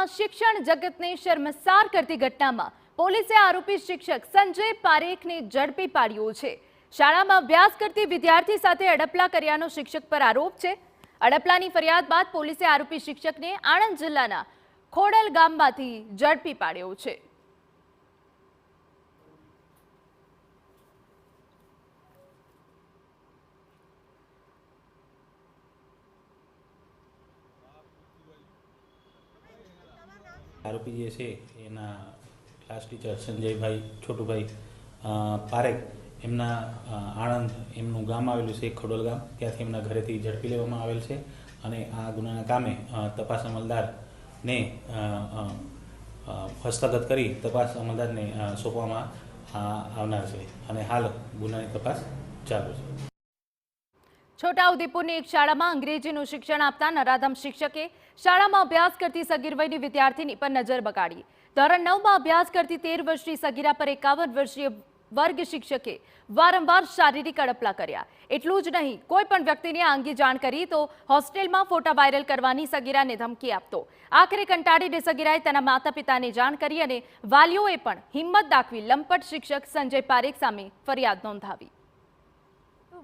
શાળામાં શિક્ષણ જગતને શર્મસાર કરતી ઘટનામાં પોલીસે આરોપી શિક્ષક સંજય પારેખને ઝડપી પાડ્યો છે। શાળામાં અભ્યાસ કરતી વિદ્યાર્થી સાથે અડપલા કર્યાનો શિક્ષક પર આરોપ છે। અડપલાની ફરિયાદ બાદ પોલીસે આરોપી શિક્ષકને આણંદ જિલ્લાના ખોડલ ગામમાંથી ઝડપી પાડ્યો છે। आरोपी जे छे एना क्लास टीचर संजय भाई छोटू भाई पारेख एमना आणंद एमनुं गाम आवेलुं छे खडोल गाम त्यांथी एमना घरेथी झड़पी लेवामां आवेल छे अने आ गुनाना कामे तपास अमलदार ने हस्तगत करी तपास अमलदार ने सोंपवामां आवनार छे अने हाल गुनानी तपास चालू छे। છોટાઉદેપુરની એક શાળામાં અંગ્રેજીનું શિક્ષણ આપતા નરાધમ શિક્ષકે શાળામાં અભ્યાસ કરતી સગીર વયની વિદ્યાર્થીની પર નજર બગાડી। ધોરણ 9માં અભ્યાસ કરતી 13 વર્ષની સગીરા પર 51 વર્ષીય વર્ગ શિક્ષકે વારંવાર શારીરિક અડપલા કર્યા। એટલું જ નહીં, કોઈ પણ વ્યક્તિને આ અંગે જાણ કરી તો હોસ્ટેલમાં ફોટા વાયરલ કરવાની સગીરાને ધમકી આપતો। આખરે કંટાળીને સગીરાએ તેના માતા પિતાને જાણ કરી અને વાલીઓએ પણ હિંમત દાખવી લંપટ શિક્ષક સંજય પારેખ સામે ફરિયાદ નોંધાવી।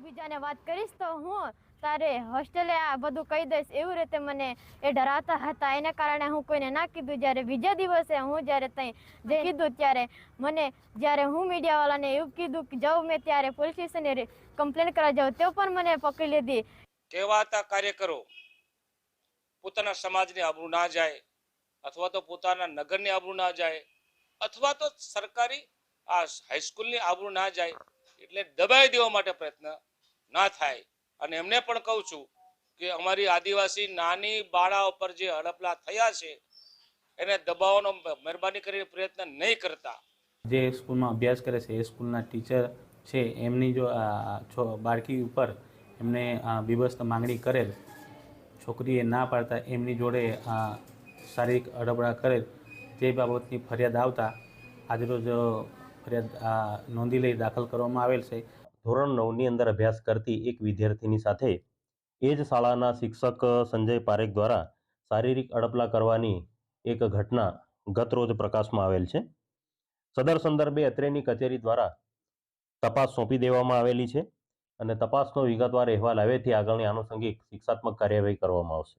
બીજાને વાત કરીશ તો હું તારે હોસ્ટેલે આ બધું કહી દઈશ એવું રીતે મને એ ડરાવતા હતા। એના કારણે હું કોઈને ના કીધું। જ્યારે બીજા દિવસે હું જ્યારે ત્યાં જે કીધું ત્યારે મને જ્યારે હું મીડિયાવાળાને એવું કીધું કે જાઉં મેં ત્યારે પોલીસ સ્ટેશને કમ્પ્લેન કરવા જાઉં તો પણ મને પકડી લીધી। કહેવાતા કાર્યકરો પોતાના સમાજની આબરૂ ના જાય અથવા તો પોતાના નગરની આબરૂ ના જાય અથવા તો સરકારી આ હાઈસ્કૂલની આબરૂ ના જાય એટલે દબાઈ દેવા માટે પ્રયત્ન ના થાય। અને એમને પણ કહું છું કે અમારી આદિવાસી નાની બાળા ઉપર જે હડપલા થયા છે એને દબાવવાનો મહેરબાની કરીને પ્રયત્ન નહીં કરતા। જે સ્કૂલમાં અભ્યાસ કરે છે એ સ્કૂલના ટીચર છે એમની જો બાળકી ઉપર એમને બીભત્સ માંગણી કરેલ, છોકરીએ ના પાડતા એમની જોડે શારીરિક અડપલા કરેલ તે બાબતની ફરિયાદ આવતા આજરોજ ફરિયાદ નોંધી લઈ દાખલ કરવામાં આવેલ છે। ધોરણ 9ની અંદર અભ્યાસ કરતી એક વિદ્યાર્થીની સાથે એ જ શાળાના શિક્ષક સંજય પારેખ દ્વારા શારીરિક અડપલા કરવાની એક ઘટના ગત રોજ પ્રકાશમાં આવેલ છે। સદર સંદર્ભે અત્રેની કચેરી દ્વારા તપાસ સોંપી દેવામાં આવેલી છે અને તપાસનો વિગતવાર અહેવાલ હવેથી આગળની આનુષંગિક શિક્ષાત્મક કાર્યવાહી કરવામાં આવશે।